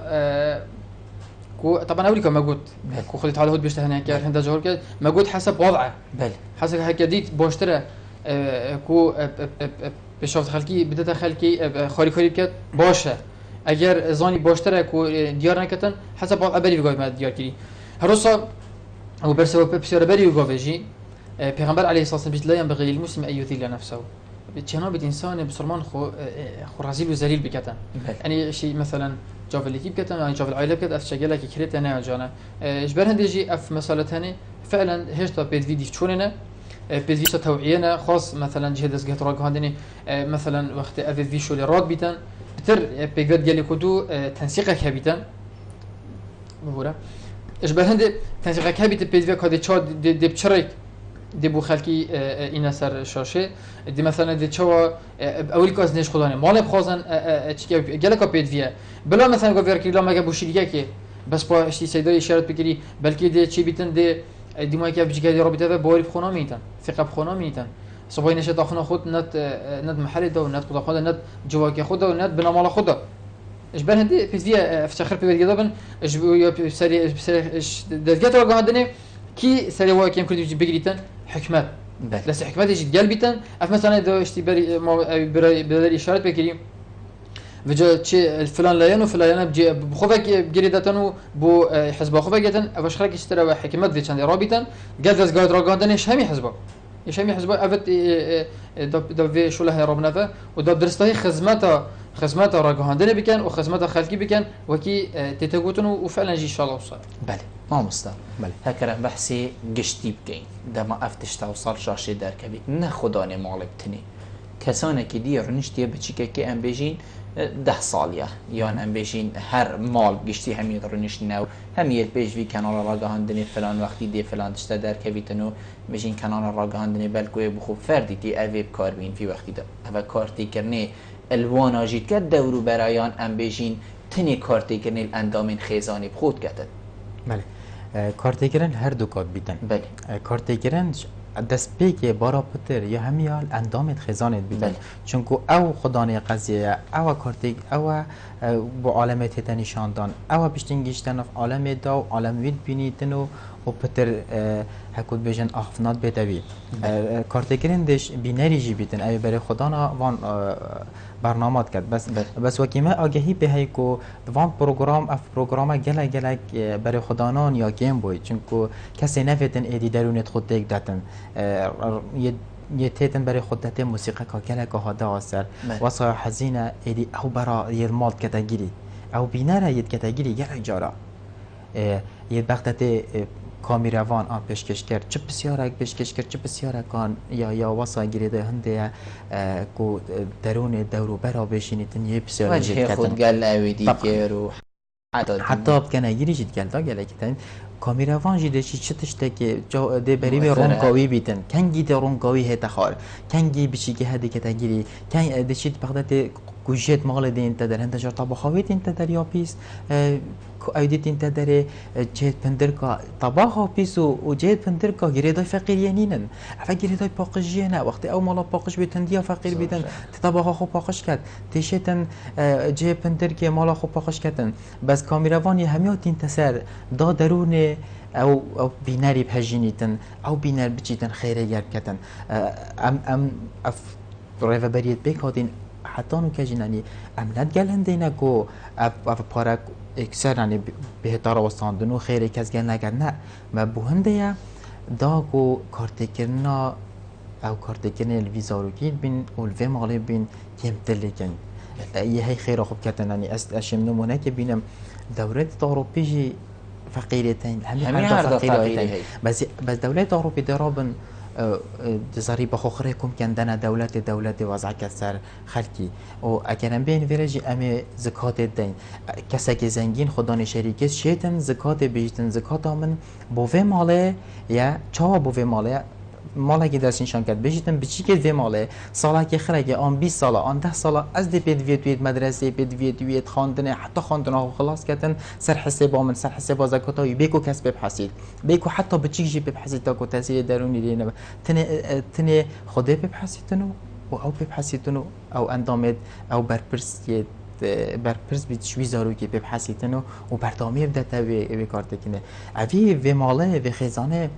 طبعا اولی که موجود کو خودی تعالی هود بیشتر هنیه که هنده جهور که موجود حسب وضعه بله حسب هکدیت باشتره کو بشافت خلقی بدت خلقی خاری بکد باشه اگر زانی باشتره کو دیار نکتن حسب وضع بری بگوی ما دیار کردی هر روزا او برسه و بسیار بری بگوی جی پیغمبر علیه الصلاة والسلام لا ينبغي للمسلم أن يذل نفسه بتشناب الإنسان بسرمان خو رزيل وذليل بكتن يعني شيء مثلا جاف اللي بكتن يعني جاف العائلة بكت أفشجلك كريت أنا جانا إجبار هندجي أف مسألة ثانية فعلا هجتا بيد فيديو شوننا بيد فيديو توعينا خاص مثلا جهد اسقط راق هندني مثلا وقت أف فيشو لراق بيتن بتر بيجود جالي كدو تنسيقك هبيتن بورا إجبار هند تنسيقك هبيت بيد فيك هذا شاد دي بشريك دي بو خلقي این سر شاشه دي مثلا دي چوا اول کاز نش خدانه مال بخوازن چیکه گلکا پید ویه بلا مثلا گویر کی لا مگه بوشیگه کی بس با اشتی سیدای اشارت بگیری بلکه دی چی بیتن دی ما که بجیگه دی رابطه و باری بخونا میتن ثقه بخونا میتن صبای نشه داخل خود نت محل دو نت خدا خود نت جواکی خود و نت بنا مال خود اجبر هندي فيزياء افتخر في جدابن اجبر سري دزجات وقعدني كي سري واقع يمكن يجي بقريتن حكمات بس حكمات يجي قلبيتن اف مثلا دو اشتي بري اشاره بكري وجا چه فلان لا ينو فلان بجي بخوفك جريدتنو بو حزب خوفك جتن افش خلك اشترى وحكمت في چند رابطن قال دز قاد راغاندنش همي حزب ايش همي حزب افت دو في شو له ربنا ودو درستي خدمات راغاندنه بكن وخدمات خلقي بكن وكي تتغوتنو وفعلا جي ان شاء الله وصل بله ما مستر بله هكذا بحثي قشتي بكين دما افتش توصل شاشي دركبي نخداني مالبتني کسانی که دیار نشتی بچیکه که ام بیشین 10 سالیه یا ام بیشین هر مال گشتی همیت رو نشنو همیت بیش وی کانال راگهاندنی فلان وقتی دی فلان تشتا در کویتنو بیشین کانال راگهاندنی بلکه بخو فردی تی اویب کار بین فی وقتی دا اوه کارتی کرنه الوان آجید کرد دورو برایان ام بیشین تنی کارتی کرنه الاندامین خیزانی بخود کتد. بله کارتی کرن هر دو کات بیتن. بله کارتی کرن دست پیک بارا پتر یا همیال اندامت خزانت بیدن چون که او خدانه قضیه او کارتی او با عالمت هتا نشاندان او بشتنگیشتن اف عالم دا و عالم وید بینیتن و پتر هکود بیشن آخفنات بیتوی کارتی کرندش بینری جی بیتن او برای خدانا وان برنامات کرد بس وکیمه آگهی به هی کو وان پروگرام گله برای خدانان یا گیم بوی چون که کسی نفتن ایدی درونت خود دیگ داتن یه تیتن برای خودت موسیقی که گله که هاده آسر واسه حزینه ایدی او برا یه مالت کتگیری او بینره یه کتگیری گله جارا یه وقتت کامیروان آن پیشکش کرد چه بسیار پیشکش کرد چه بسیار کان یا واسه گریده هنده کو درون دورو برا بشینیتن یه بسیار وجه خود گل اویدی که رو حتی بکنه گیری جید گل دا گله کتن کامیروان جیده چی تشته که جا ده بری به رونگاوی بیتن کنگی ده رونگاوی هتا خار کنگی بچی که هدی که تگیری کنگ ده چید بغداد گوشت مال دین تدر هنده جار طبا خویت این تدر یا پیس ایدیت این تدر جهت پندر کا طبا خو پیس و جهت پندر کا گریدای فقیریه نینن افا گریدای پاقشیه نه وقتی او مالا پاقش بیتن دیا فقیر بیتن طبا خو پاقش کرد تشتن جهت پندر که مالا خو پاقش کردن بس کامیروانی همیات این تسر دا درون او بینری بهجینیتن او بینر بچیتن خیره گرد کردن ام روی بریت بکادین حتی نو کجینانی امنت گلن دینا کو اف پارک اکثر یعنی بهتر وستاندن و خیلی کس گل نگرد نه و بوهنده یا دا کو کارت کرنا او کارت کرنا الویزا رو گیر بین اولوی مالی بین کمتر کن یه هی خیلی خوب کردن یعنی اشم نمونه که بینم دولت اروپی فقیرتین همین هر فقیرتین بس دولت اروپی درابن دزاری بخوخره کم کندن دولت وضع کسر خلکی و اگرم بین ویرجی امی زکات دین کسی که زنگین خدا شریکه شیطن زکات بیشتن زکات آمن بوه ماله یا چاوا بوه ماله ماله که درس نشان کرد بیشتن بچی که وی ماله ساله که خرگه آن 20 ساله آن 10 ساله از دی پید مدرسه پید خواندن حتی خواندن ها خلاص کردن سر حساب آمن سر حساب زکاتای بیکو کس بپحثید بیکو حتی بچیش بپحثید تا کو تاثیر درونی دینه تنه خدا بپحثیدنو و او بپحثیدنو او اندامت او برپرسیت برپرس بیت شوی زارو که بپحثیدنو و برنامه بدته به کار تکنه اوی و ماله و خزانه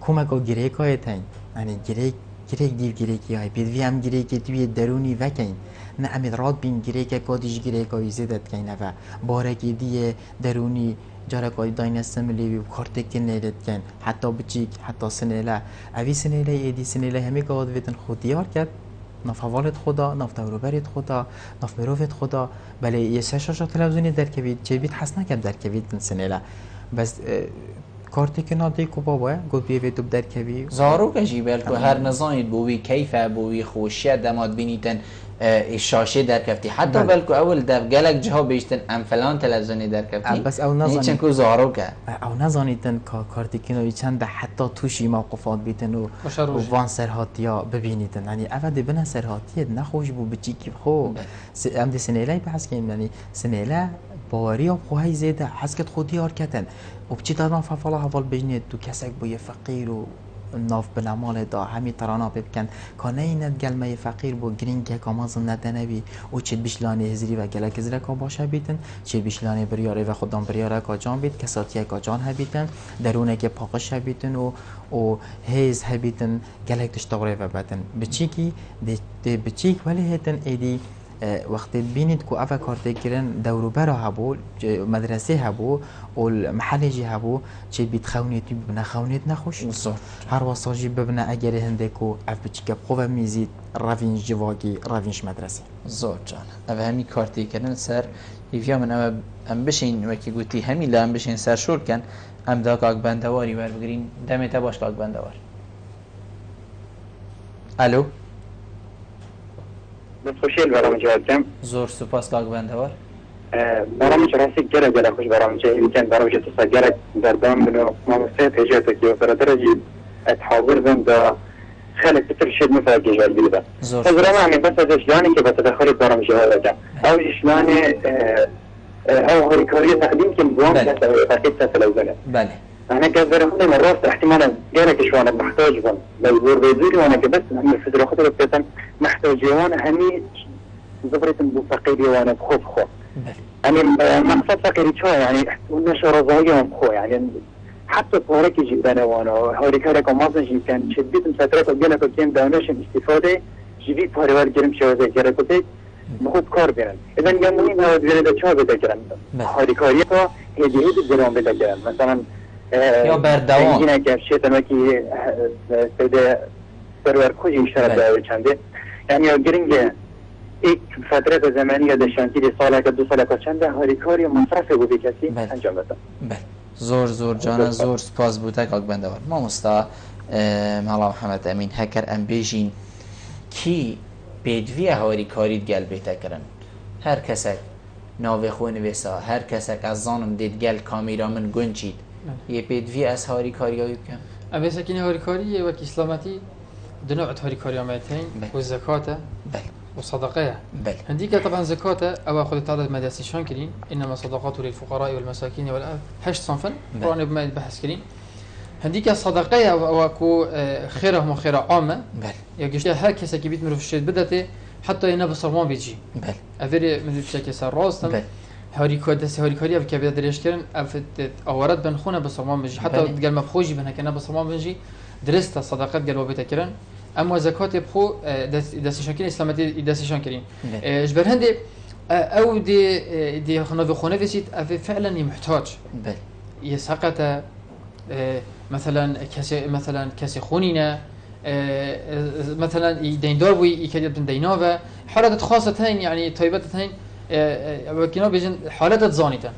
کمک و گریه که تین یعنی گریه که های بید ویم گریه که توی درونی وکین نه امید راد بین گریه که کادیش گریه که زیدت کنه و بارکی دیه درونی جاره که داینه سملی و کارت که نیدت کن حتی بچیک حتی سنیله اوی سنیله ایدی سنیله همی که آدویتن خود دیار کرد ناف حوالت خدا ناف دوروبرت خدا ناف مروفت خدا بله یه شاشا تلویزیونی درکوید چه بیت حس نکرد درکوید سنیله بس کارتی که نادی کو بابا گفت بیه تو درکوی زارو کجی بلکو هر نظامید بوی کیفه بوی خوشیت دماد بینیتن شاشه درکفتی حتی بلکو اول در گلک جها بیشتن ام فلان تلویزیونی درکفتی بس او نزانی چون کو زارو که او نزانیتن که کارتی که نوی چند حتی توشی موقفات بیتن و وان سرهاتیا ببینیتن یعنی اول بنا سرهاتیت نخوش بو بچی کی خو ام دی سنیله بحث کنیم یعنی سنیله باوری و خوهی زیده حسکت خودی آر کتن و بچی دادن ففالا حوال بجنید تو کسک بوی فقیر و ناف بنامال دا همی ترانا بکن کانه اینت گلمه فقیر بو گرین که کامازن ندنوی و چید بیشلانه هزری و گلک هزره که باشه بیتن چید بیشلانه بریاره و خودم بریاره که جان بیت کساتیه که جان هبیتن درونه که پاقش هبیتن و هیز هبیتن گلک دشتاوره و بدن بچی کی بچیک ولی هیتن ایدی وقتی بینید که اوه کارت کردن دوروبر هبو مدرسه هبو و محل جی هبو چه بیت خونیتی ببنه خونیت نخوش هر واساجی ببنه اگر هنده که اف بچیکه خوبه میزید روینج جواگی روینج مدرسه زور جان اوه همی کارتی کردن سر ایفیا من ام بشین وکی گوتی همی لام بشین سر شور کن ام دا کاک بندواری ور بگیرین دمت باش کاک بندوار الو خوشیل برام جوابتم زور سپاس کاک بندوار برام راستی گره خوش برام چه این كان برام جت سجارة دردام منو ما مستعد اجازتك وفر درجة اتحاضر بين دا خلق بتر شد مثل جيجال بيدا فزرا يعني بس اشلاني كيف تدخل برام جوابتم او اشلاني او هريكارية تقديم كم بوام تاكيد تتلوزنه بله انا كذا خدي مرات احتمالا جالك شوانا محتاج بن بالزور بيزوري وانا بس هم الفترة خطرة بتاعتم محتاج وانا همي زبرت بفقيري وانا بخوف خو يعني مقصد فقيري شو يعني نشر ضايع بخو يعني حتى طارق جدا وانا هوريكاري كمازن جي كان شديت مسافرات جالك كم دانش استفاده جديد بارور جرم شو زي كده كنت بخود کار برن اذا مهم هذا بيرد چا بده کردن هوريكاري تو هديه درام بده کردن مثلا یا بردوام اینه که شیطان وکی سوده سرور کجی اشاره داره چنده یعنی گرینگ یک فتره زمانی یا دشانتی ساله که 2 ساله که چنده هریکاری مصرف بودی کسی انجام بده بله زور جانا زور سپاس بوده کاک بندوار ما مستا مالا محمد امین هکر ام بیجین کی بیدوی هریکاری گل بیته کرن هر کسک ناوی خون ویسا هر کسک از زانم دید گل کامیرا من گنچید یه بدوی از هاریکاری هایی بکن أبي سكين هوريكاري وك إسلامتي دنوع هوريكاري عملتين والزكاة والصدقة هنديك طبعا زكاة أو أخذ تعدد مدرسة شانكرين إنما صدقات للفقراء والمساكين والآب هشت صنفا قرآن بما بحث كرين هنديك الصدقة أو أكو خيرهم وخير عامة يجي هر كسا كبيت مروف الشيء بدته حتى ينبى صرمان بيجي أفري من بشكل سراستم هاریکاری که بیاد درش کردن افت آورد بن خونه بسرمان بنجی حتی قال ما بخوجي بنها كنا بسرمان بنجي درست صداقات قال وبيت كرن اما زکات بخو دست شکل اسلامتی دست شکلین جبر هندي او دي خونه وسيت فعلا محتاج يسقط مثلا كسي خونينا مثلا ديندار بوي يكاد ديناوه حالات خاصه يعني طيبتين وكنا بيجن حالات زانيتا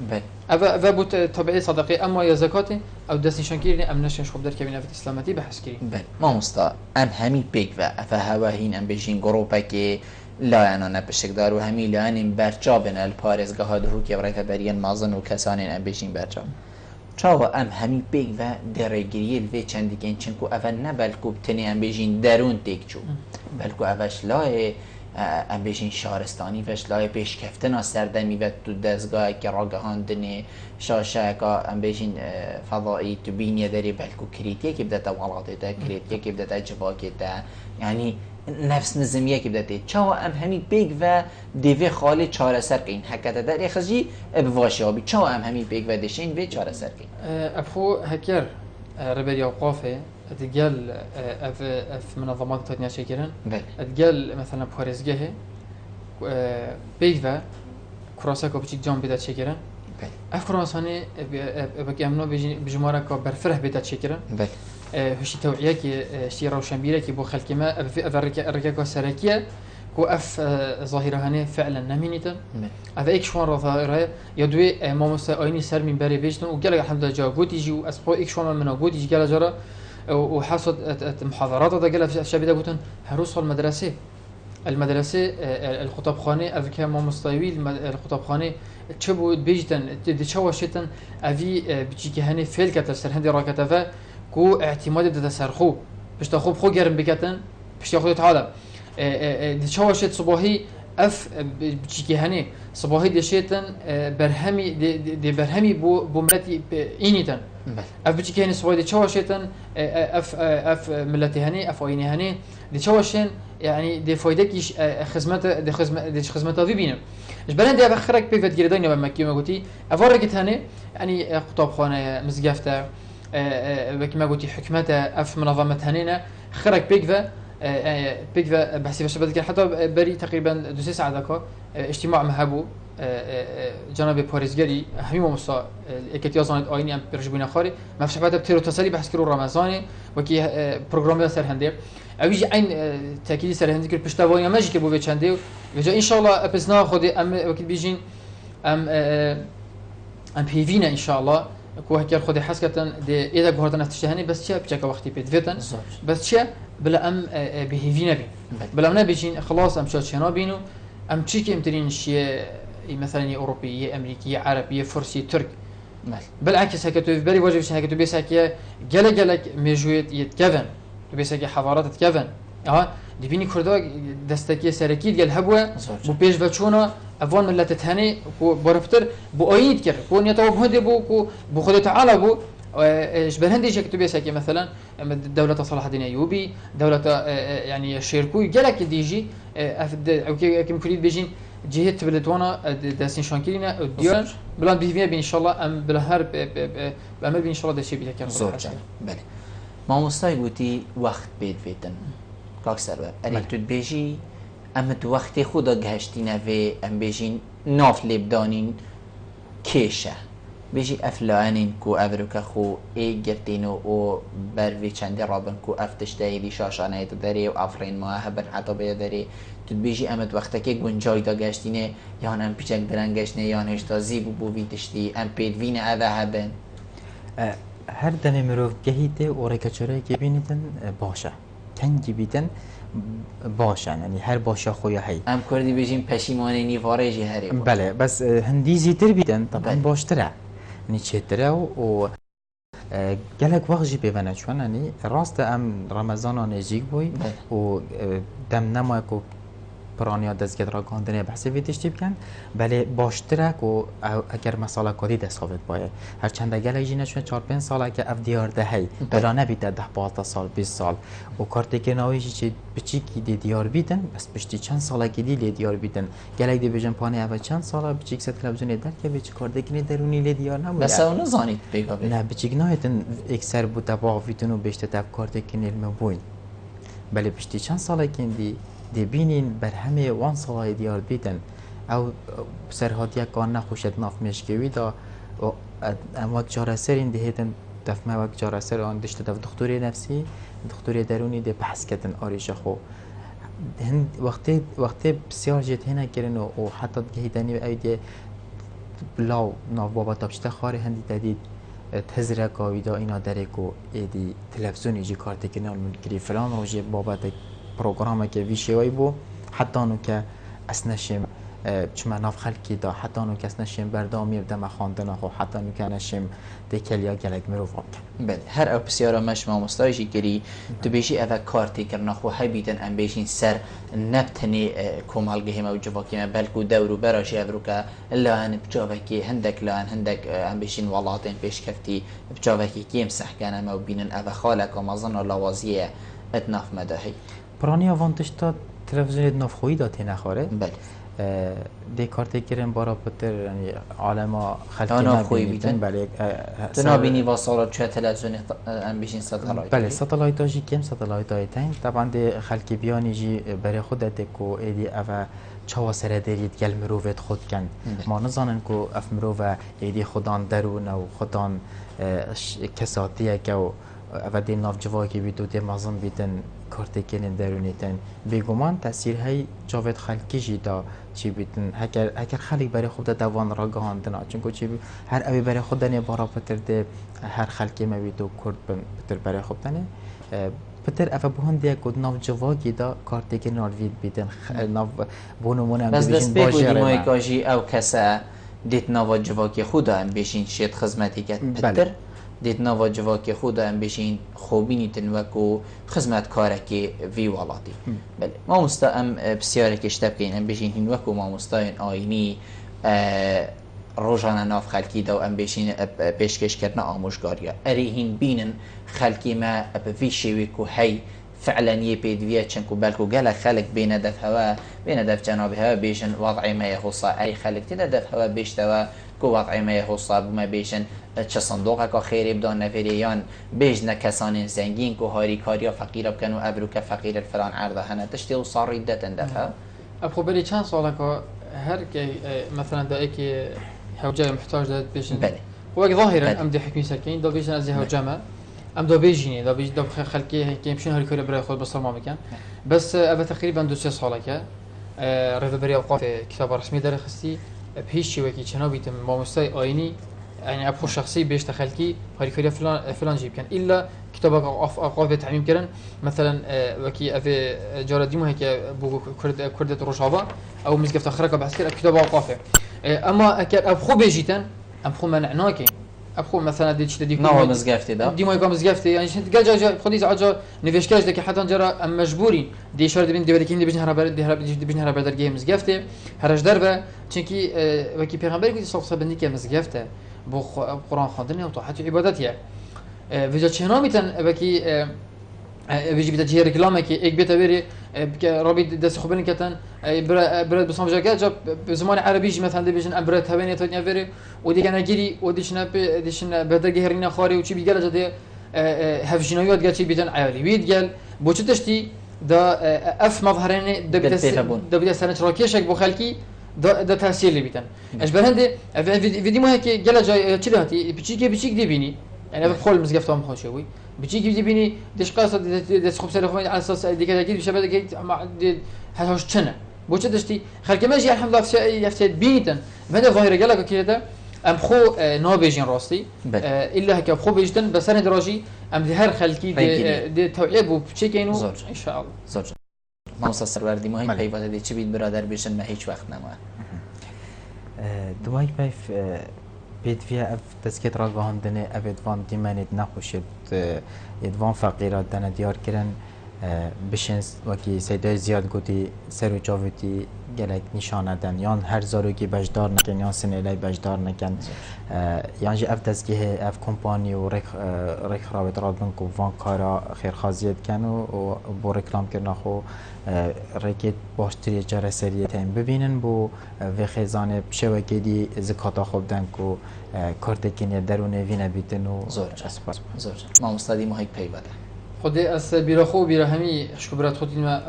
أبا بوت طبيعي صدقي أما يا زكاتي أو دست نشان كيرني أم نشان شخوب در كبينة في الإسلامتي بحث كيرين ما مستا أم همي بيك فهوا هين أم بيجين جروبا كي لا أنا نبشك دار وهمي لا أنا برجابن البارز جهاد هو كي بريت بريان مازن وكسان أم بيجين برجاب چاوا ام همي بيك و درگيري الوي چندكين چنكو اول نبلكو بتني ام بيجين درون تيكچو بلكو اوش لاه ام بيجين شهرستاني وش لاه پیشکفتنا سردمی و تو دزگاه که راگهاندن شاشاکا ام بيجين فضائي تو بينيا داري بلكو كريتيا كي بدأت ولاتتا كريتيا كي بدأت جواكتا يعني نفس نظمیه که بدته چاوا ام همی بیگ و دیوی خالی چاره سر کین حکت در اخجی بواشی آبی چاوا ام همی بیگ و دشین به چاره سر کین ابخو هکر ربری اوقافه اتقال اف منظمات تانية شكرا اتقال مثلا باريزجه بیگ و کراسه که بچیک جام بدات شکرا اف کراسانه بکی امنو بجماره که برفره بدات شکرا هشي توعية كي شي روشنبيرة كي بو خلق ما الركاكة سركية كو اف ظاهرة هنا فعلا نمينيتا هذا ايك شوان ظاهرة يدوي ماموسا ايني سر من باري بيجتن وقال الحمد لله جا قوت يجي واسبقو ايك شوان منو قوت يجي قال جرا وحصد محاضرات هذا قال في الشابي دابوتن هروصوا المدرسة الخطابخانة افكا ماموستايوي الخطابخانة تشبو بيجتن تشوشتن افي بيجي هنا فيل كتل سر هندي راكتافا كو اعتماد بدأ سرخو باش تاخذ خو جرم بكتن باش تاخذ تعالى دشواشت صباحي اف بتشيكي هني صباحي دشيتن برهمي دي برهمي بو ملتي اينيتن اف بتشيكي هني صباحي دشواشتن اف ملتي هني اف ايني هني دشواشن يعني دي فايدكيش خدمته في بينه اش بلان دي اخرك بيفت جردين لما كيما قلتي افرقت هني يعني خطابخانه مزقفته وكما قلتي حكمته اف منظمه هنينا خرج بيك ذا بيك بحسي فشبه كان حتى بري تقريبا 2 ساعات اجتماع مهبو جناب باريزگری همین مصا اکتیا زاند آینی ام برجبونا خاری ما فيش بعد بتيرو تسالي بحث كرو رمضان وكي برنامج سر هندي اويجي عين تاكيد سر هندي كل بشتاواني ماجي كبو بيچندي وجا ان شاء الله ابزنا خدي ام وكي بيجين ام بيفينا ان شاء الله كو هكر خدي حسكتن دي اذا بهردن افتشهني بس شي بچك وقتي بيتفتن بس شي بلا ام بيفينا بي بلا منا بيجين خلاص ام شاتشنا بينو ام تشيكي امترين شي مثلا اوروبيه امريكيه عربيه فرسي ترك بالعكس هكا تو بري واجب هكا تو بيساكي جلك ميجويت يتكفن تو بيساكي حضارات تتكفن دي بيني كردا دستكي سركيد ديال هبوه بو بيش بچونا افون ملت تهني بو برفتر بو ايد كر بو نيتو بهدي بو خدي تعالى بو شبه هندي هكا تو بيساكي مثلا دوله صلاح الدين ايوبي دوله يعني شيركو جلك ديجي او كيم كريد بيجين جهت بلدوانا دستين شانكينا ديان بلان بيفيا بين ان شاء الله ام بلهر بعمل بين ان شاء الله دشي بيتا كان بله ما مستای گوتی وقت بید ویتن کاک سرور اری تو بیجی ام تو وقت خدا گهشتینه و ام بیجین ناف لبدانین کیشه بیجی افلانین کو افروکا خو ای گرتینو او بروی چنده رابن کو افتشتایی دی شاشانه داری و افرین ما هبر حتی بیداری تو بیجی امت وقتا که گنجای دا گشتینه یان ام پیچک درن گشتینه یان هشتا زیبو بو ویتشتی ام پیدوین اوه هبن هر دم مروف گهیده و ریکچوره که بینیدن باشه تنگی بیدن باشن یعنی هر باشه خویا هی ام کردی بیجیم پشیمانه نیواره جی هری بله بس هندی زیتر بیدن طبعا باشتره یعنی چطره و گلک وقت جی بیونه چون یعنی راست ام رمضان نزدیک بوی و دم نمای کو پرانیا دستگیر را گاندنه بحثی ویدیشتی بکن بله باشتره و اگر مسئله کاری دست ثابت باید هر چند گله جی نشون 4-5 ساله که اف دیار دهی بلا نبیده 10-12 سال 20 سال و کارتی که نویشی چه بچی کی دی دیار بیدن بس پشتی چند ساله که دی دیار بیدن گله دی بجن پانی اول چند ساله بچی که تلویزیون در که بچی کارتی که درونی لی دیار نبود بس اون زانید بگا نه بچی نهایتن اکثر بود تبع ویتونو بیشتر تب کارتی که نیل مبوین بله پشتی چند ساله که دی دبینین بر همه وان سالای دیار بیدن او سرهاتیا کان نخوشت ناف مشکوی دا اما جار اثر این دهیدن دفمه وقت جار اثر آن دشت دف دکتوری نفسی دکتوری درونی ده بحث کردن آریش خو وقتی بسیار جت هنه کردن و حتی دهیدنی و ایده بلاو ناف بابا تابشته خاری هندی دادید تزره کاوی دا اینا درکو ایدی تلفزیونی جی کارتی کنال منکری فلان روژه بابا برنامه که ویشوی بو حتی انو که اسنشیم چما ناف خلکی دا حتی انو که اسنشیم بردامی بدم خواندن خو حتی انو که نشیم دکلیا گلک مروف کن بله هر او بسیارا مش ما مستایشی کری تو بیشی اوه کارتی کرنا خو های بیدن ام بیشین سر نبتنی کومالگه هم او جواکی ما بلکو دورو براشی افرو که لان بجاوکی هندک لان هندک ام بیشین ولاتین پیش کفتی بجاوکی کیم سحکان ما بینن اوه خالک و مزن و لوازیه اتناف مدهی پرانی آوانتش تا تلویزیون نافخویی داتی نخوره بله دی کارتی کردن برای پتر یعنی عالم خلقی نبینیدن بله تنابینی و سالات چه تلویزیون ام بیشین ساتلایت بله ساتلایت هایی کم ساتلایت هایی تنگ طبعا دی خلقی بیانی جی برای خود دکو ایدی اوه چوا سره درید گل مروفت خود کن ما نزانن که اف مروفه ایدی خودان درون و خودان کساتیه که اوه دی ناف جوایی که بیدو دی مازم بیدن کارتی کنن درونیتن بیگمان تاثیر های جاوید خلقی جیدا چی بیتن اگر خلق برای خود دوان را گهاندن چون چی هر اوی برای خود دنیا بارا پتر ده هر خلقی ما بیدو کرد پتر برای خود دنیا پتر افا بهون دیا کد ناف جواگی دا کارتی کنن آلوید بیتن ناف بونمون هم بس دست بگو دیمای کاجی او کسا دیت ناف جواگی خود هم بیشین شید خزمتی کت پتر دیت ناوا جواکی خود هم بشین خوبینی تنوکو خدمت کارکی وی والاتی بله ما مستعم بسیاری کشته بکن هم بشین هنوکو ما مستعین آینی روزانه ناف خلکی دو ام بشین پیشکش کردن آموزگاریا اری هین بینن خلکی ما به وی شوی کو هی فعلا يبيدوية چنكو بالكو قال خلق بين دف هوا بين دف جناب هوا بيشن وضعي ما يخصا أي خلق تدا دف هوا بيشتوا كو وضعي ما يخصا بما بيشن چه صندوق که خیری بدان نفریان بیش نکسان زنگین که هاری کاریا فقیر بکنن و ابرو که فقیر الفلان عرضه هنه تشتی و صاری دتن دفعه. ابخو بلی چند ساله که هر که مثلا دایی که هوجای محتاج داد بیشن. بله. و ظاهرا ام دی حکمی سرکین دا بیشن از هوجامه ام دا بیشینی دا بیش دا خلقی که میشن هاری کاری برای خود بسر ما میکن. بس ابد تقریبا 2-3 ساله که رهبری اوقاف کتاب رسمی داره خستی بهیچ وکی چنابیتم ماموستای آینی يعني ابخو شخصي بيش تخلكي هاري كوريا فلان جيب كان الا كتابك اوقاف تعميم كرن مثلا وكي افي جارديمو هيك بو كرده روجابا او مزقفت اخرك بحث كر كتاب اوقاف اما اكر ابخو بيجيتن ابخو منعناكي ابخو مثلا ديش تديك نوع مزقفتي ده ديمو يقام مزقفتي يعني شنت قال جا خدي عجا نيفيشكاج دك حتى جرى ام مجبورين دي اشاره بين دي بدكين دي بجنها بر دي بجنها بر درجه مزقفتي هرج دربه چونكي وكي پیغمبر گفت صلح بندی که مزقفته بو قرآن خواندن و طاعت و عبادتیه وجا چهنا میتن بکی بيجي بده جهه ركلامه كي اك بيتا بيري رابي دس خبرن كتن برد بصام جاكا جاب بزمان عربي مثلا دي بيجن امبرت هبني تونيا بيري ودي كان جيري وديشنا بدر جهرنا خاري وشي بيقال جدي هفجنايات قال شي بيتن عيالي بيت قال بوچ تشتي دا اف مظهرين دا بده سنه راكيشك بو خلكي دا تاثير اللي بيتن اش برهندي فيديو هيك قال جاي تشي هاتي بيچيك دي بيني يعني بخول مزقفتهم خوشوي بيجي دي بيني ديش قاصه ديش خبز سلفون على اساس ديك اكيد بشبه ديك هاش تشنا بوش دشتي خلك ماشي الحمد لله يفتد بيتن بدا ظاهره قال لك كده ام خو نوبيجين راستي الا هكا خو بيجتن بس انا دراجي ام هر خلكي دي توعيب وبشيكينو ان شاء الله زوج ما سروردی مهم پیوسته دی چی بید برادر بشن ما هیچ وقت نما دوای پیف بيت فيها اف تسكيت راغان دني افيد فان ديمانيت نخوشت يدوان فقيرات دنا ديار كرن بشنس وكي سيدا زياد قوتي سرو جاوتي گلک نشانه دن یان هر زاروگی بجدار نکن یان سنیلی بجدار نکن یعنی اف دستگاه اف کمپانی و رک خرابت رادن کو وان کارا خیرخازیت کن و با رکلام کردن خو رکت باشتری جره سریت هم ببینن بو و خزانه شبکه دی زکات خوب دن کو کارت کنی درونه وینه بیتن و زور ما مستدی محیط پی بده خدي أس بيرخو بيرهمي شكبرات خدي ما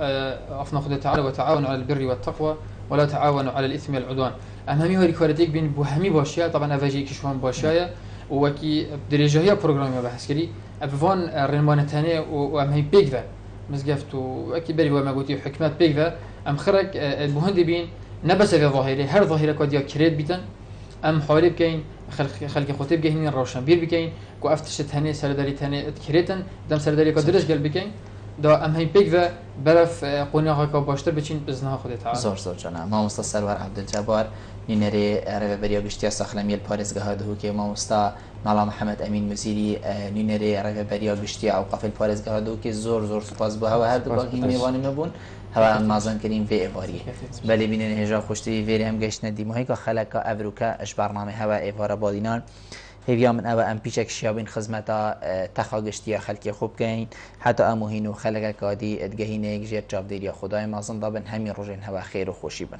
أفنا خدي تعالى وتعاونوا على البر والتقوى ولا تعاونوا على الإثم والعدوان أهمي هو ريكورديك بين بوهمي باشيا طبعا أفاجي كشوان باشيا وكي درجة هي برنامج بحث كري أفوان رنمان تاني وأمهي بيكفا مزقفت وأكيد بري وما قلتي حكمات بيكفا أم خرج بوهندي بين نبس في ظاهرة هر ظاهرة كوديا كريت بيتن أم حوالي بكين خلق خطيب جهني الروشن بير بكين كو افتشت هني سرداري تاني كريتن دم سرداري كدرج قال بكين دا ام هي بيك برف قونيا كا باشتر بچين بزنها خودت تعال زور جانا ما مست سرور عبدالجبار نينري عربي بريو گشتيا ساخلمي الباريزگاه هو كي ما مست مالا محمد امين مزيري نينري عربي بريو گشتيا اوقاف الباريزگاه هو كي زور سپاس بها و هر دو باقي میوان مبون هوا مازن كريم في ايفاري بل بينن هجا خوشتي فيري هم گشتن دي مهيكا خلقا افروكا اش برنامه هوا ايفارا بادينان هيفيا من أوا أم بيشك شيابين خدمتا تخاجشتيا خلقي خوب كين حتى أموهينو خلقا كادي ادجهينك جير جاب ديريا خداي مازن ضبن همي روجين هوا خير وخوشي بن